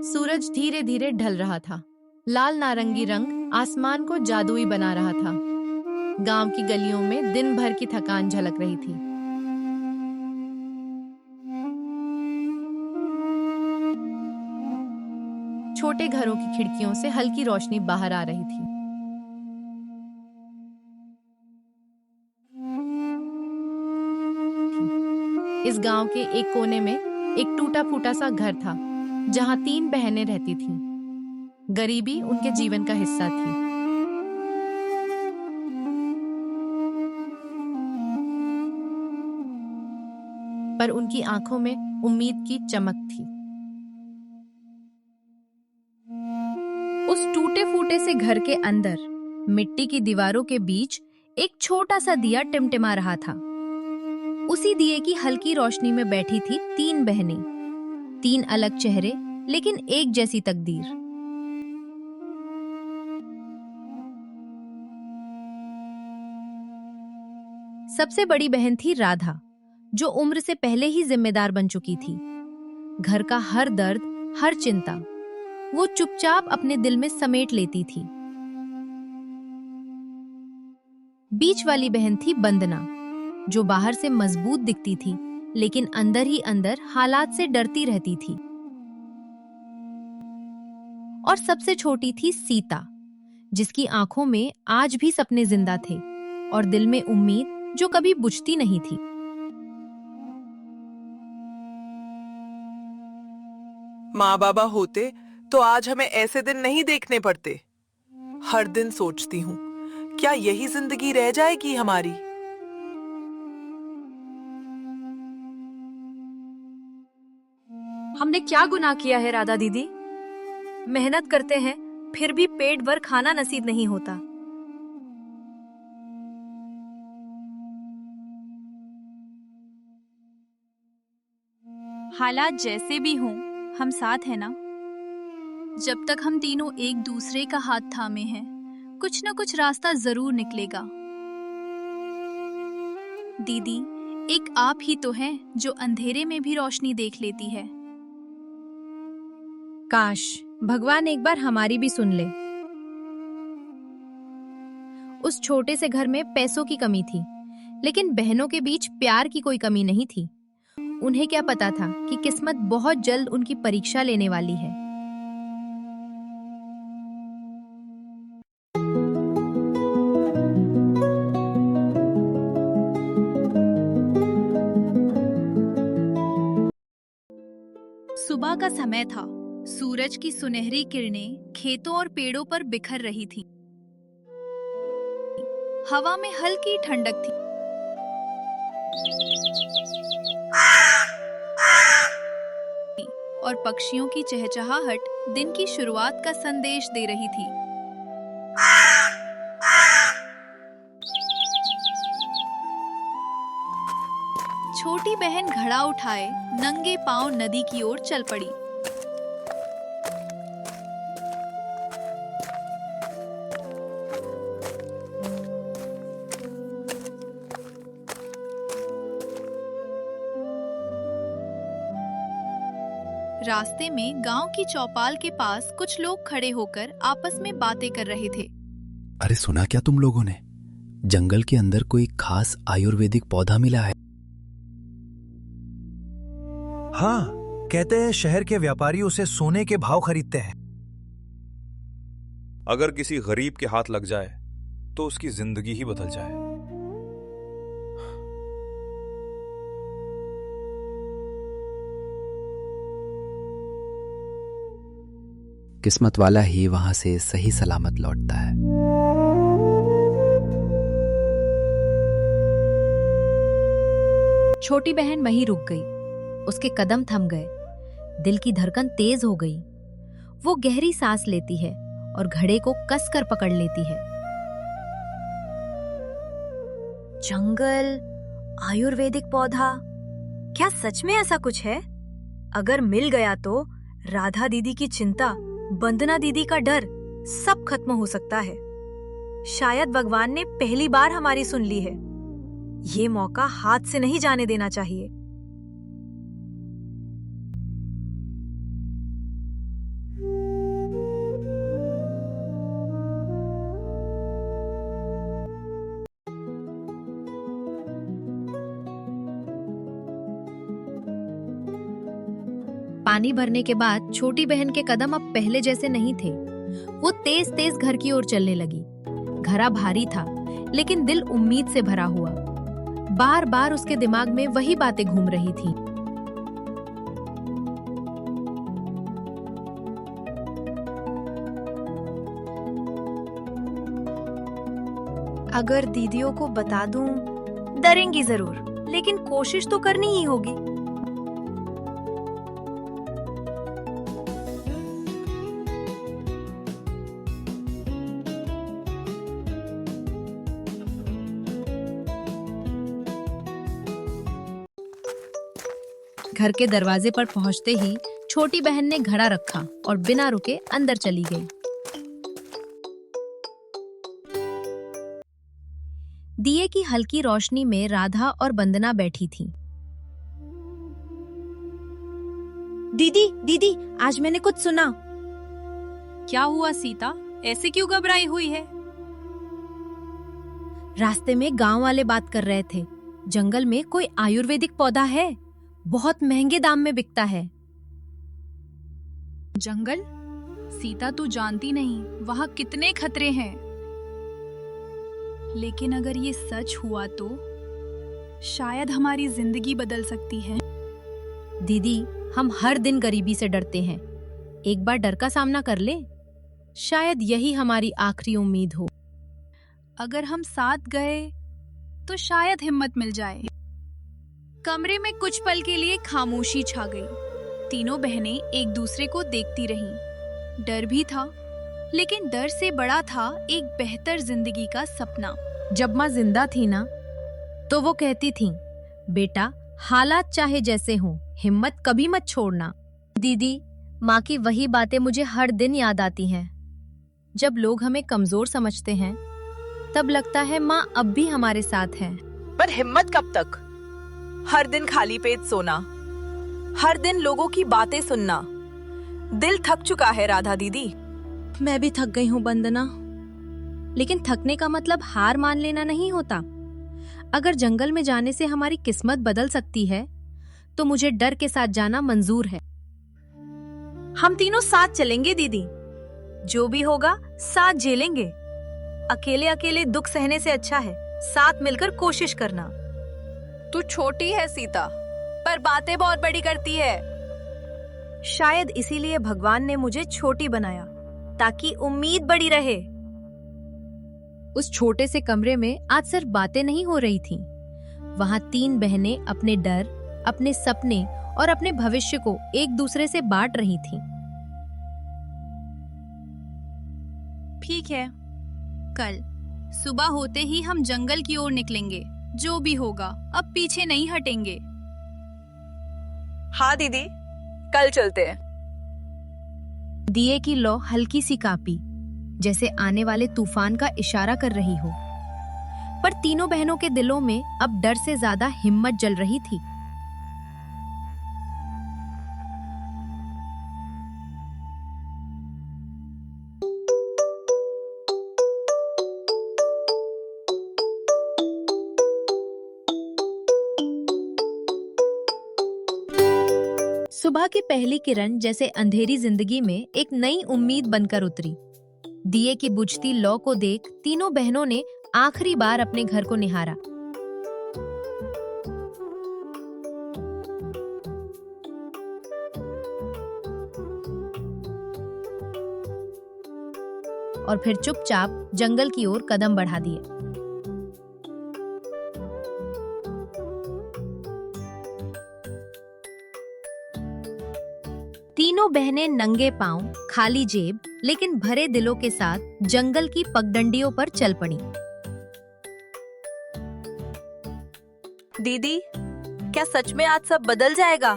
सूरज धीरे धीरे ढल रहा था। लाल नारंगी रंग आसमान को जादुई बना रहा था। गांव की गलियों में दिन भर की थकान झलक रही थी। छोटे घरों की खिड़कियों से हल्की रोशनी बाहर आ रही थी। इस गांव के एक कोने में एक टूटा फूटा सा घर था, जहां 3 बहनें रहती थीं। गरीबी उनके जीवन का हिस्सा थी। पर उनकी आंखों में उम्मीद की चमक थी। उस टूटे फूटे से घर के अंदर मिट्टी की दीवारों के बीच एक छोटा सा दिया टिमटिमा रहा था। उसी दिए की हल्की रोशनी में बैठी थी 3 बहनें। 3 अलग चेहरे, लेकिन एक जैसी तकदीर। सबसे बड़ी बहन थी राधा, जो उम्र से पहले ही जिम्मेदार बन चुकी थी। घर का हर दर्द, हर चिंता वो चुपचाप अपने दिल में समेट लेती थी। बीच वाली बहन थी वंदना, जो बाहर से मजबूत दिखती थी, लेकिन अंदर ही अंदर हालात से डरती रहती थी। और सबसे छोटी थी सीता, जिसकी आंखों में आज भी सपने जिंदा थे और दिल में उम्मीद जो कभी बुझती नहीं थी। माँ बाबा होते तो आज हमें ऐसे दिन नहीं देखने पड़ते। हर दिन सोचती हूँ, क्या यही जिंदगी रह जाएगी हमारी? हमने क्या गुनाह किया है राधा दीदी? मेहनत करते हैं, फिर भी पेट भर खाना नसीब नहीं होता। हालात जैसे भी हों, हम साथ हैं ना? जब तक हम तीनों एक दूसरे का हाथ थामे हैं, कुछ न कुछ रास्ता जरूर निकलेगा। दीदी, एक आप ही तो हैं जो अंधेरे में भी रोशनी देख लेती है। काश भगवान एक बार हमारी भी सुन ले। उस छोटे से घर में पैसों की कमी थी, लेकिन बहनों के बीच प्यार की कोई कमी नहीं थी। उन्हें क्या पता था कि किस्मत बहुत जल्द उनकी परीक्षा लेने वाली है। सुबह का समय था। सूरज की सुनहरी किरणें खेतों और पेड़ों पर बिखर रही थीं। हवा में हल्की ठंडक थी। और पक्षियों की चहचहाहट दिन की शुरुआत का संदेश दे रही थी। छोटी बहन घड़ा उठाए नंगे पांव नदी की ओर चल पड़ी। रास्ते में गांव की चौपाल के पास कुछ लोग खड़े होकर आपस में बातें कर रहे थे। अरे सुना क्या तुम लोगों ने? जंगल के अंदर कोई खास आयुर्वेदिक पौधा मिला है। हाँ, कहते हैं शहर के व्यापारी उसे सोने के भाव खरीदते हैं। अगर किसी गरीब के हाथ लग जाए तो उसकी जिंदगी ही बदल जाए। किस्मत वाला ही वहां से सही सलामत लौटता है। छोटी बहन वहीं रुक गई। उसके कदम थम गए, दिल की धड़कन तेज हो गई। वो गहरी सांस लेती है और घड़े को कसकर पकड़ लेती है। जंगल, आयुर्वेदिक पौधा, क्या सच में ऐसा कुछ है? अगर मिल गया तो राधा दीदी की चिंता, वंदना दीदी का डर सब खत्म हो सकता है। शायद भगवान ने पहली बार हमारी सुन ली है। ये मौका हाथ से नहीं जाने देना चाहिए। पानी भरने के बाद छोटी बहन के कदम अब पहले जैसे नहीं थे। वो तेज तेज घर की ओर चलने लगी। घरा भारी था, लेकिन दिल उम्मीद से भरा हुआ। बार बार उसके दिमाग में वही बातें घूम रही थी। अगर दीदियों को बता दूं, डरेंगी जरूर, लेकिन कोशिश तो करनी ही होगी। घर के दरवाजे पर पहुंचते ही छोटी बहन ने घड़ा रखा और बिना रुके अंदर चली गई। दिए की हल्की रोशनी में राधा और वंदना बैठी थीं। दीदी दीदी, आज मैंने कुछ सुना। क्या हुआ सीता, ऐसे क्यों घबराई हुई है? रास्ते में गांव वाले बात कर रहे थे, जंगल में कोई आयुर्वेदिक पौधा है, बहुत महंगे दाम में बिकता है। जंगल? सीता, तू जानती नहीं वहां कितने खतरे हैं। लेकिन अगर ये सच हुआ तो शायद हमारी जिंदगी बदल सकती है। दीदी, हम हर दिन गरीबी से डरते हैं, एक बार डर का सामना कर ले, शायद यही हमारी आखिरी उम्मीद हो। अगर हम साथ गए तो शायद हिम्मत मिल जाए। कमरे में कुछ पल के लिए खामोशी छा गई। तीनों बहनें एक दूसरे को देखती रहीं। डर भी था, लेकिन डर से बड़ा था एक बेहतर जिंदगी का सपना। जब माँ जिंदा थी ना, तो वो कहती थी, बेटा हालात चाहे जैसे हों, हिम्मत कभी मत छोड़ना। दीदी, माँ की वही बातें मुझे हर दिन याद आती हैं। जब लोग हमें कमजोर समझते हैं, तब लगता है माँ अब भी हमारे साथ है। पर हिम्मत कब तक? हर दिन खाली पेट सोना, हर दिन लोगों की बातें सुनना, दिल थक चुका है राधा दीदी। मैं भी थक गई हूँ वंदना, लेकिन थकने का मतलब हार मान लेना नहीं होता। अगर जंगल में जाने से हमारी किस्मत बदल सकती है, तो मुझे डर के साथ जाना मंजूर है। हम तीनों साथ चलेंगे दीदी, जो भी होगा साथ झेलेंगे। अकेले अकेले दुख सहने से अच्छा है साथ मिलकर कोशिश करना। तू छोटी है सीता, पर बातें बहुत बड़ी करती है। शायद इसीलिए भगवान ने मुझे छोटी बनाया, ताकि उम्मीद बड़ी रहे। उस छोटे से कमरे में आज सिर्फ बातें नहीं हो रही थीं। वहां तीन बहनें अपने डर, अपने सपने और अपने भविष्य को एक दूसरे से बांट रही थीं। ठीक है, कल सुबह होते ही हम जंगल की ओर निकलेंगे। जो भी होगा अब पीछे नहीं हटेंगे। हाँ दीदी, कल चलते हैं। दिए की लौ हल्की सी कांपी, जैसे आने वाले तूफान का इशारा कर रही हो। पर तीनों बहनों के दिलों में अब डर से ज्यादा हिम्मत जल रही थी। सुबह की पहली किरण जैसे अंधेरी जिंदगी में एक नई उम्मीद बनकर उतरी। दिए की बुझती लौ को देख तीनों बहनों ने आखिरी बार अपने घर को निहारा। और फिर चुपचाप जंगल की ओर कदम बढ़ा दिए। तीनों बहनें नंगे पांव, खाली जेब, लेकिन भरे दिलों के साथ जंगल की पगडंडियों पर चल पड़ी। दीदी, क्या सच में आज सब बदल जाएगा?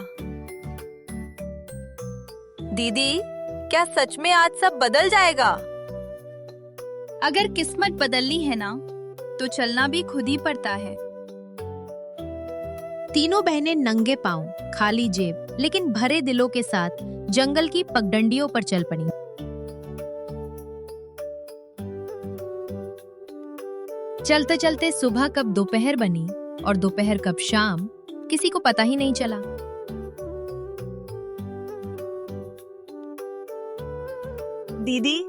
दीदी, क्या सच में आज सब बदल जाएगा? अगर किस्मत बदलनी है ना, तो चलना भी खुद ही पड़ता है। तीनों बहनें नंगे पांव, खाली जेब, लेकिन भरे दिलों के साथ जंगल की पगडंडियों पर चल पड़ी। चलते चलते सुबह कब दोपहर बनी और दोपहर कब शाम, किसी को पता ही नहीं चला। दीदी,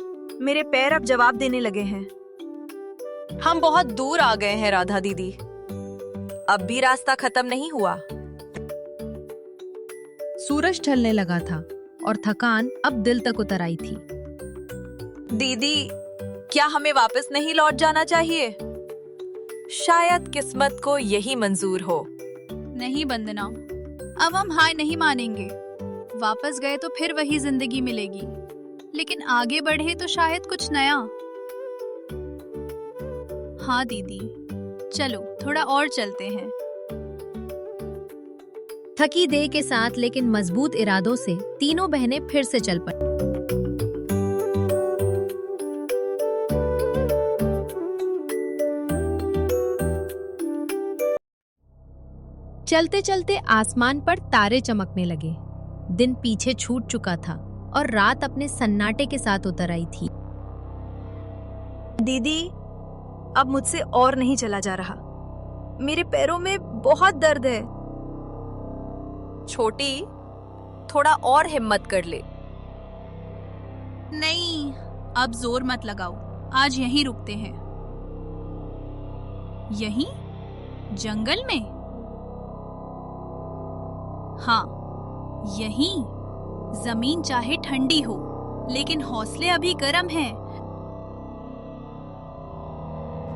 मेरे पैर अब जवाब देने लगे हैं। हम बहुत दूर आ गए हैं राधा दीदी। अब भी रास्ता खत्म नहीं हुआ। सूरज ढलने लगा था और थकान अब दिल तक उतर आई थी। दीदी, क्या हमें वापस नहीं लौट जाना चाहिए? शायद किस्मत को यही मंजूर हो। नहीं बंदना, अब हम हार नहीं मानेंगे। वापस गए तो फिर वही जिंदगी मिलेगी, लेकिन आगे बढ़े तो शायद कुछ नया। हाँ दीदी, चलो थोड़ा और चलते हैं। थकी देह के साथ लेकिन मजबूत इरादों से तीनों बहनें फिर से चल पड़ी। चलते चलते आसमान पर तारे चमकने लगे। दिन पीछे छूट चुका था और रात अपने सन्नाटे के साथ उतर आई थी। दीदी, अब मुझसे और नहीं चला जा रहा। मेरे पैरों में बहुत दर्द है। छोटी, थोड़ा और हिम्मत कर ले। नहीं, अब जोर मत लगाओ। आज यहीं रुकते हैं। यहीं? जंगल में? हाँ, यहीं। जमीन चाहे ठंडी हो, लेकिन हौसले अभी गर्म हैं।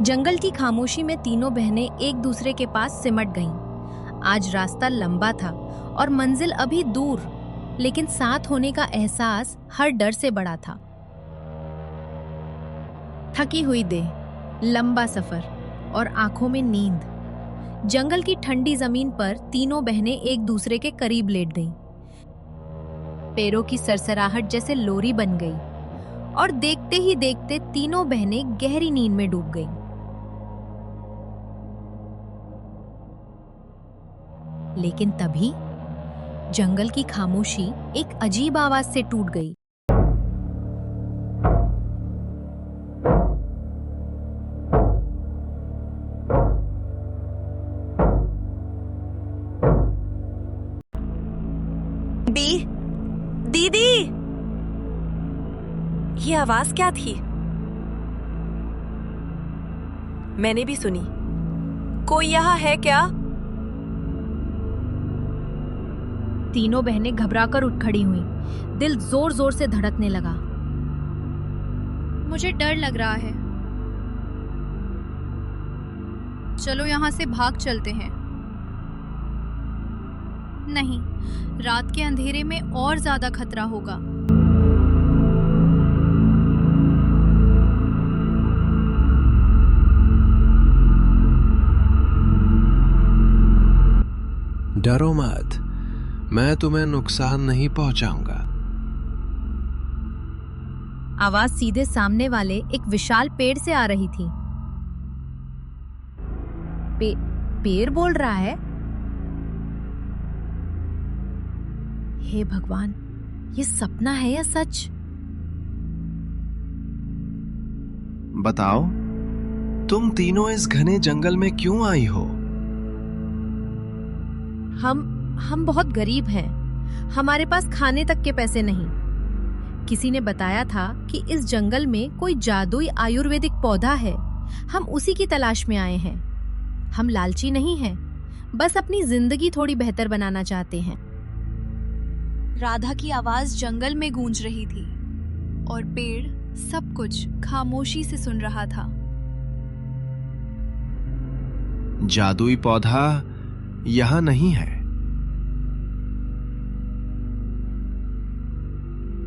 जंगल की खामोशी में तीनों बहनें एक दूसरे के पास सिमट गईं। आज रास्ता लंबा था और मंजिल अभी दूर, लेकिन साथ होने का एहसास हर डर से बड़ा था। थकी हुई देह, लंबा सफर और आंखों में नींद। जंगल की ठंडी जमीन पर तीनों बहनें एक दूसरे के करीब लेट गईं। पैरों की सरसराहट जैसे लोरी बन गई और देखते ही देखते तीनों बहनें गहरी नींद में डूब गईं। लेकिन तभी जंगल की खामोशी एक अजीब आवाज से टूट गई। दीदी, ये आवाज क्या थी? मैंने भी सुनी। कोई यहाँ है क्या? तीनों बहनें घबराकर उठ खड़ी हुईं। दिल जोर जोर से धड़कने लगा। मुझे डर लग रहा है। चलो यहाँ से भाग चलते हैं। नहीं, रात के अंधेरे में और ज्यादा खतरा होगा। डरो मत, मैं तुम्हें नुकसान नहीं पहुंचाऊंगा। आवाज सीधे सामने वाले एक विशाल पेड़ से आ रही थी। पेड़ बोल रहा है? हे भगवान, ये सपना है या सच? बताओ, तुम तीनों इस घने जंगल में क्यों आई हो? हम बहुत गरीब हैं। हमारे पास खाने तक के पैसे नहीं। किसी ने बताया था कि इस जंगल में कोई जादुई आयुर्वेदिक पौधा है। हम उसी की तलाश में आए हैं। हम लालची नहीं हैं, बस अपनी जिंदगी थोड़ी बेहतर बनाना चाहते हैं। राधा की आवाज जंगल में गूंज रही थी और पेड़ सब कुछ खामोशी से सुन रहा था। जादुई पौधा यहां नहीं है।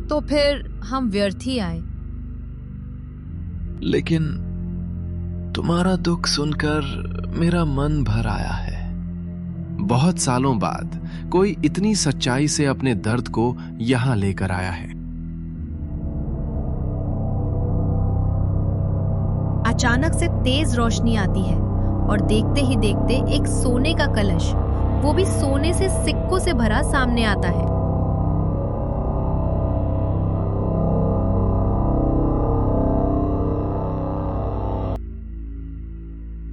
तो फिर हम व्यर्थ ही आए। लेकिन तुम्हारा दुख सुनकर मेरा मन भर आया है। बहुत सालों बाद कोई इतनी सच्चाई से अपने दर्द को यहां लेकर आया है। अचानक से तेज रोशनी आती है और देखते ही देखते एक सोने का कलश, वो भी सोने से सिक्कों से भरा, सामने आता है।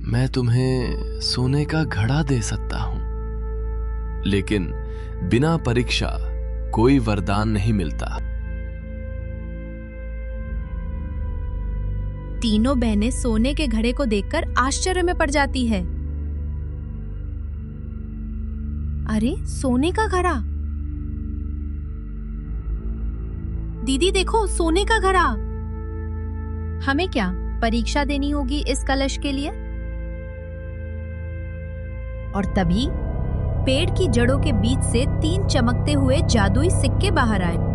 मैं तुम्हें सोने का घड़ा दे सकता हूं, लेकिन बिना परीक्षा कोई वरदान नहीं मिलता। तीनों बहनें सोने के घड़े को देखकर आश्चर्य में पड़ जाती है। अरे, सोने का घड़ा! दीदी देखो, सोने का घड़ा! हमें क्या परीक्षा देनी होगी इस कलश के लिए? और तभी पेड़ की जड़ों के बीच से 3 चमकते हुए जादुई सिक्के बाहर आए।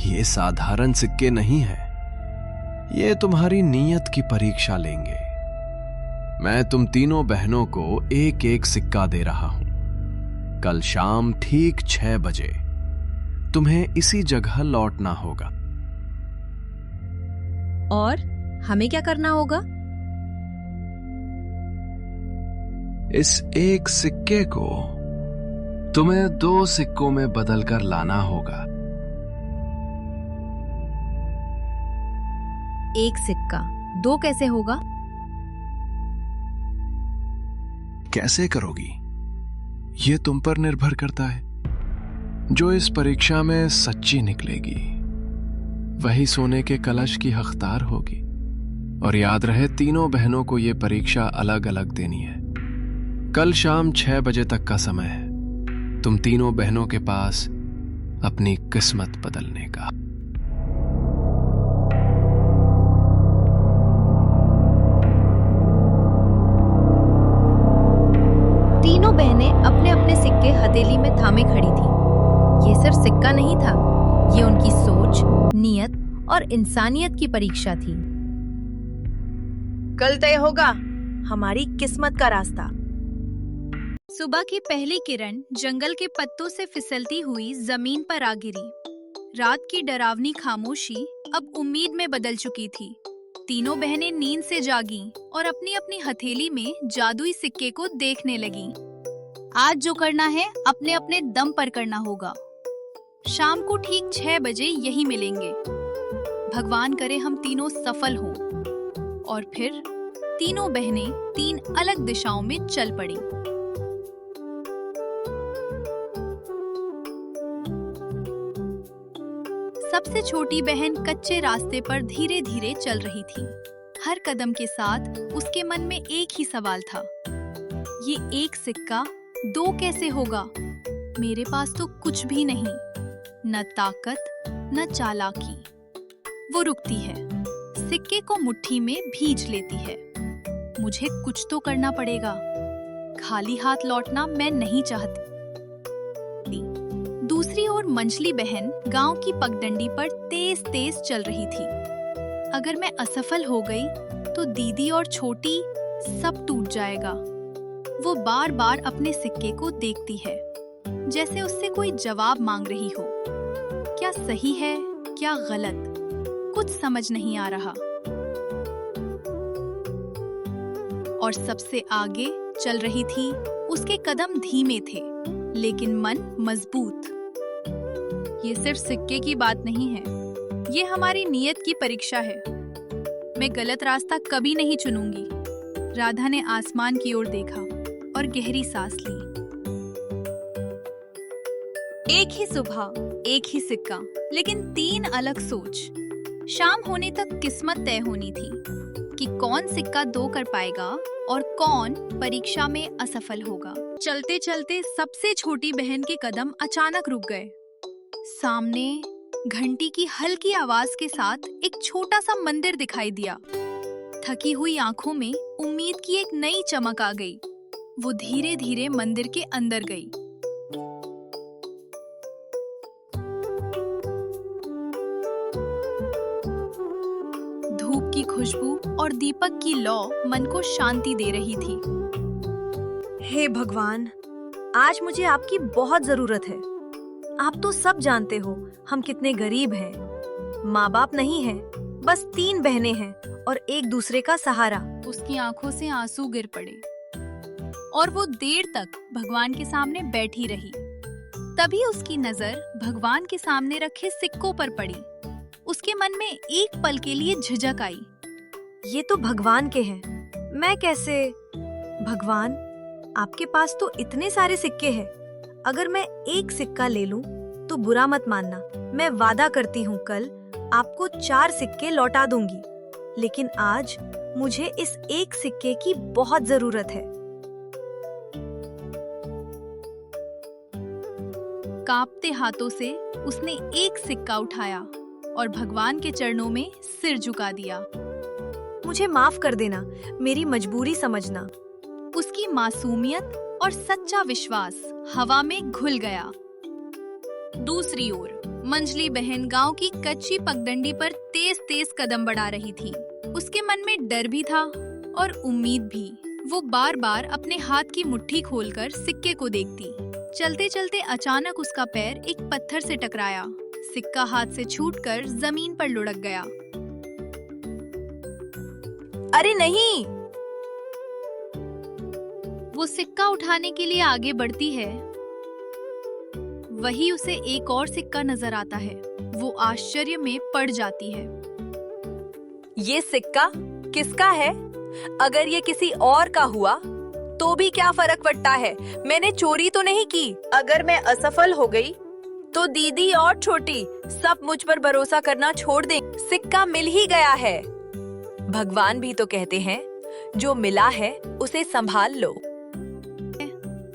ये साधारण सिक्के नहीं है, ये तुम्हारी नीयत की परीक्षा लेंगे। मैं तुम तीनों बहनों को एक एक सिक्का दे रहा हूं। कल शाम ठीक 6 बजे तुम्हें इसी जगह लौटना होगा। और हमें क्या करना होगा? इस एक सिक्के को तुम्हें 2 सिक्कों में बदलकर लाना होगा। एक सिक्का 2 कैसे होगा? कैसे करोगी, ये तुम पर निर्भर करता है। जो इस परीक्षा में सच्ची निकलेगी वही सोने के कलश की हकदार होगी। और याद रहे, तीनों बहनों को ये परीक्षा अलग अलग देनी है। कल शाम 6 बजे तक का समय है तुम तीनों बहनों के पास अपनी किस्मत बदलने का। तीनों बहनें अपने अपने सिक्के हथेली में थामे खड़ी थीं। ये सिर्फ सिक्का नहीं था, ये उनकी सोच, नियत और इंसानियत की परीक्षा थी। कल तय होगा हमारी किस्मत का रास्ता। सुबह की पहली किरण जंगल के पत्तों से फिसलती हुई जमीन पर आ गिरी। रात की डरावनी खामोशी अब उम्मीद में बदल चुकी थी। तीनों बहनें नींद से जागीं और अपनी अपनी हथेली में जादुई सिक्के को देखने लगीं। आज जो करना है अपने अपने दम पर करना होगा। शाम को ठीक 6 बजे यही मिलेंगे। भगवान करे हम तीनों सफल हों। और फिर तीनों बहनें 3 अलग दिशाओं में चल पड़ी। सबसे छोटी बहन कच्चे रास्ते पर धीरे धीरे चल रही थी। हर कदम के साथ उसके मन में एक ही सवाल था, ये एक सिक्का 2 कैसे होगा? मेरे पास तो कुछ भी नहीं, न ताकत न चालाकी। वो रुकती है, सिक्के को मुट्ठी में भींच लेती है। मुझे कुछ तो करना पड़ेगा, खाली हाथ लौटना मैं नहीं चाहती। दूसरी ओर मंझली बहन गांव की पगडंडी पर तेज तेज चल रही थी। अगर मैं असफल हो गई तो दीदी और छोटी सब टूट जाएगा। वो बार बार अपने सिक्के को देखती है, जैसे उससे कोई जवाब मांग रही हो। क्या सही है, क्या गलत, कुछ समझ नहीं आ रहा। और सबसे आगे चल रही थी, उसके कदम धीमे थे लेकिन मन मजबूत। ये सिर्फ सिक्के की बात नहीं है, ये हमारी नीयत की परीक्षा है। मैं गलत रास्ता कभी नहीं चुनूंगी। राधा ने आसमान की ओर देखा और गहरी सांस ली। एक ही सुबह, एक ही सिक्का, लेकिन 3 अलग सोच। शाम होने तक किस्मत तय होनी थी कि कौन सिक्का 2 कर पाएगा और कौन परीक्षा में असफल होगा। चलते चलते सबसे छोटी बहन के कदम अचानक रुक गए। सामने घंटी की हल्की आवाज के साथ एक छोटा सा मंदिर दिखाई दिया। थकी हुई आंखों में उम्मीद की एक नई चमक आ गई। वो धीरे धीरे मंदिर के अंदर गई। धूप की खुशबू और दीपक की लौ मन को शांति दे रही थी। हे भगवान, आज मुझे आपकी बहुत जरूरत है। आप तो सब जानते हो हम कितने गरीब हैं। माँ बाप नहीं है, बस 3 बहनें हैं और एक दूसरे का सहारा। उसकी आंखों से आंसू गिर पड़े और वो देर तक भगवान के सामने बैठी रही। तभी उसकी नजर भगवान के सामने रखे सिक्कों पर पड़ी। उसके मन में एक पल के लिए झिझक आई। ये तो भगवान के हैं, मैं कैसे? भगवान, आपके पास तो इतने सारे सिक्के हैं। अगर मैं एक सिक्का ले लूं तो बुरा मत मानना। मैं वादा करती हूँ कल आपको 4 सिक्के लौटा दूंगी, लेकिन आज मुझे इस एक सिक्के की बहुत जरूरत है। कांपते हाथों से उसने एक सिक्का उठाया और भगवान के चरणों में सिर झुका दिया। मुझे माफ कर देना, मेरी मजबूरी समझना। उसकी मासूमियत और सच्चा विश्वास हवा में घुल गया। दूसरी ओर मंजली बहन गांव की कच्ची पगडंडी पर तेज तेज कदम बढ़ा रही थी। उसके मन में डर भी था और उम्मीद भी। वो बार बार अपने हाथ की मुट्ठी खोलकर सिक्के को देखती। चलते चलते अचानक उसका पैर एक पत्थर से टकराया। सिक्का हाथ से छूटकर जमीन पर लुढ़क गया। अरे नहीं! वो सिक्का उठाने के लिए आगे बढ़ती है, वही उसे एक और सिक्का नजर आता है। वो आश्चर्य में पड़ जाती है। ये सिक्का किसका है? अगर ये किसी और का हुआ तो भी क्या फर्क पड़ता है? मैंने चोरी तो नहीं की। अगर मैं असफल हो गई तो दीदी और छोटी सब मुझ पर भरोसा करना छोड़ दें। सिक्का मिल ही गया है। भगवान भी तो कहते हैं, जो मिला है उसे संभाल लो।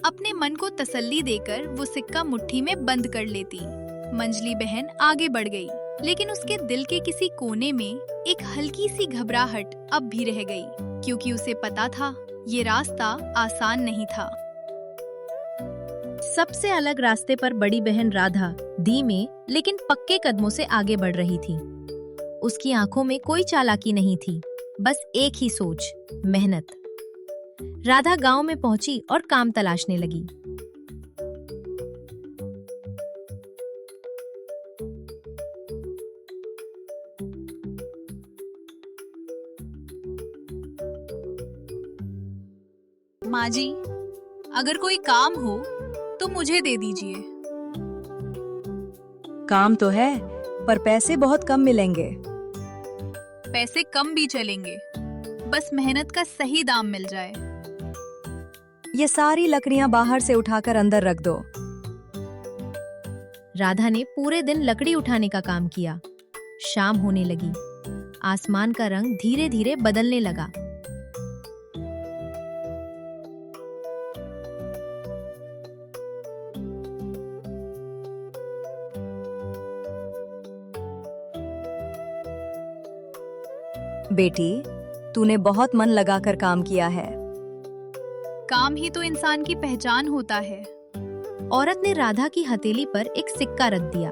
अपने मन को तसल्ली देकर वो सिक्का मुट्ठी में बंद कर लेती। मंजली बहन आगे बढ़ गई, लेकिन उसके दिल के किसी कोने में एक हल्की सी घबराहट अब भी रह गई, क्योंकि उसे पता था ये रास्ता आसान नहीं था। सबसे अलग रास्ते पर बड़ी बहन राधा धीमे लेकिन पक्के कदमों से आगे बढ़ रही थी। उसकी आंखों में कोई चालाकी नहीं थी, बस एक ही सोच, मेहनत। राधा गांव में पहुंची और काम तलाशने लगी। माँ जी, अगर कोई काम हो तो मुझे दे दीजिए। काम तो है, पर पैसे बहुत कम मिलेंगे। पैसे कम भी चलेंगे, बस मेहनत का सही दाम मिल जाए। ये सारी लकड़ियां बाहर से उठाकर अंदर रख दो। राधा ने पूरे दिन लकड़ी उठाने का काम किया। शाम होने लगी। आसमान का रंग धीरे धीरे बदलने लगा। बेटी, तूने बहुत मन लगाकर काम किया है। काम ही तो इंसान की पहचान होता है। औरत ने राधा की हथेली पर एक सिक्का रख दिया।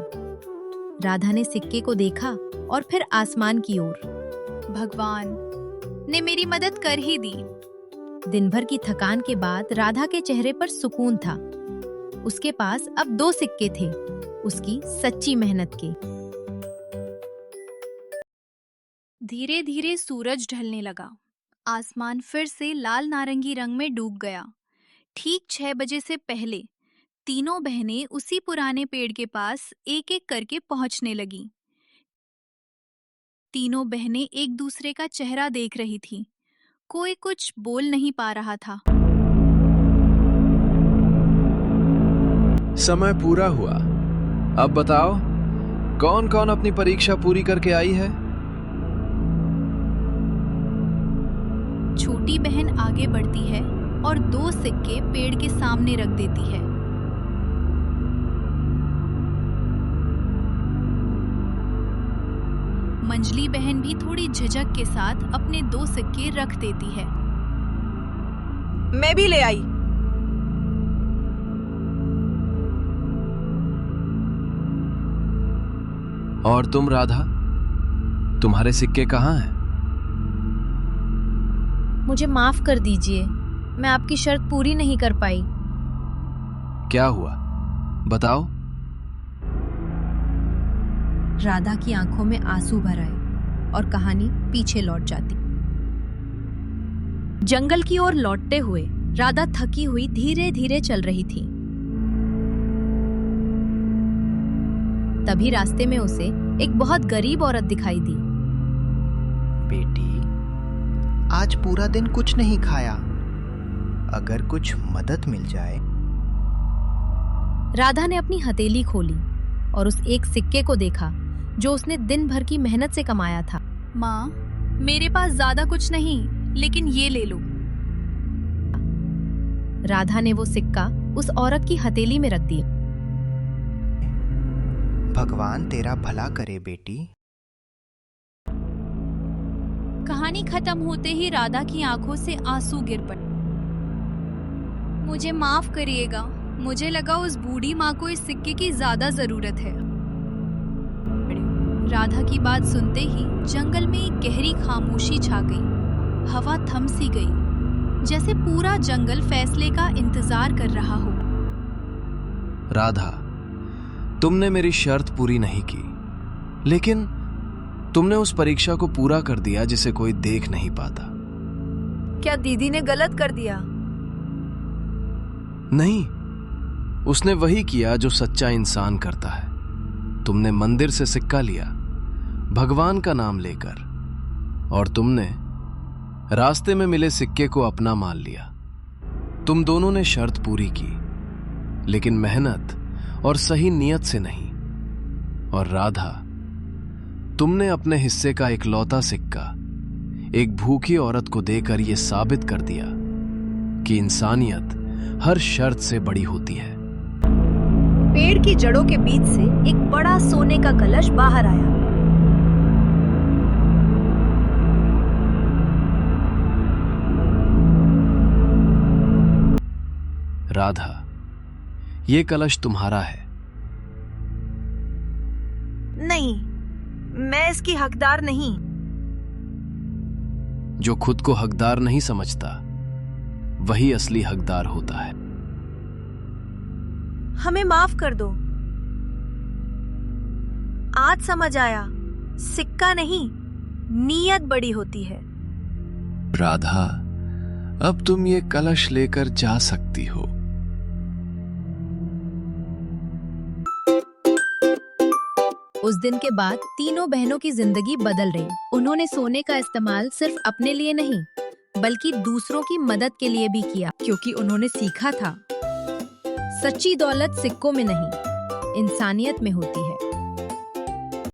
राधा ने सिक्के को देखा और फिर आसमान की ओर। भगवान ने मेरी मदद कर ही दी। दिन भर की थकान के बाद राधा के चेहरे पर सुकून था। उसके पास अब 2 सिक्के थे, उसकी सच्ची मेहनत के। धीरे धीरे सूरज ढलने लगा। आसमान फिर से लाल नारंगी रंग में डूब गया। ठीक 6 बजे से पहले तीनों बहनें उसी पुराने पेड़ के पास एक एक करके पहुंचने लगीं। तीनों बहनें एक दूसरे का चेहरा देख रही थीं। कोई कुछ बोल नहीं पा रहा था। समय पूरा हुआ। अब बताओ, कौन कौन अपनी परीक्षा पूरी करके आई है? छोटी बहन आगे बढ़ती है और 2 सिक्के पेड़ के सामने रख देती है। मंजली बहन भी थोड़ी झिझक के साथ अपने 2 सिक्के रख देती है। मैं भी ले आई। और तुम राधा, तुम्हारे सिक्के कहाँ हैं? मुझे माफ कर दीजिए, मैं आपकी शर्त पूरी नहीं कर पाई। क्या हुआ, बताओ। राधा की आंखों में आंसू भर आए और कहानी पीछे लौट जाती। जंगल की ओर लौटते हुए राधा थकी हुई धीरे धीरे चल रही थी। तभी रास्ते में उसे एक बहुत गरीब औरत दिखाई दी। बेटी, आज पूरा दिन कुछ नहीं खाया। अगर कुछ मदद मिल जाए। राधा ने अपनी हथेली खोली और उस एक सिक्के को देखा जो उसने दिन भर की मेहनत से कमाया था। माँ, मेरे पास ज्यादा कुछ नहीं, लेकिन ये ले लो। राधा ने वो सिक्का उस औरत की हथेली में रख दिया। भगवान तेरा भला करे बेटी। कहानी खत्म होते ही राधा की आंखों से आंसू गिर पड़े। मुझे माफ करिएगा, मुझे लगा उस बूढ़ी माँ को इस सिक्के की ज्यादा जरूरत है। राधा की बात सुनते ही जंगल में एक गहरी खामोशी छा गई। हवा थम सी गई, जैसे पूरा जंगल फैसले का इंतजार कर रहा हो। राधा, तुमने मेरी शर्त पूरी नहीं की, लेकिन तुमने उस परीक्षा को पूरा कर दिया जिसे कोई देख नहीं पाता। क्या दीदी ने गलत कर दिया? नहीं, उसने वही किया जो सच्चा इंसान करता है। तुमने मंदिर से सिक्का लिया, भगवान का नाम लेकर, और तुमने रास्ते में मिले सिक्के को अपना मान लिया। तुम दोनों ने शर्त पूरी की, लेकिन मेहनत और सही नियत से नहीं। और राधा, तुमने अपने हिस्से का इकलौता सिक्का एक भूखी औरत को देकर यह साबित कर दिया कि इंसानियत हर शर्त से बड़ी होती है। पेड़ की जड़ों के बीच से एक बड़ा सोने का कलश बाहर आया। राधा, ये कलश तुम्हारा है। नहीं, मैं इसकी हकदार नहीं। जो खुद को हकदार नहीं समझता, वही असली हकदार होता है। हमें माफ कर दो। आज समझ आया, सिक्का नहीं, नीयत बड़ी होती है। राधा, अब तुम ये कलश लेकर जा सकती हो। उस दिन के बाद तीनों बहनों की जिंदगी बदल रही। उन्होंने सोने का इस्तेमाल सिर्फ अपने लिए नहीं, बल्कि दूसरों की मदद के लिए भी किया, क्योंकि उन्होंने सीखा था सच्ची दौलत सिक्कों में नहीं, इंसानियत में होती है।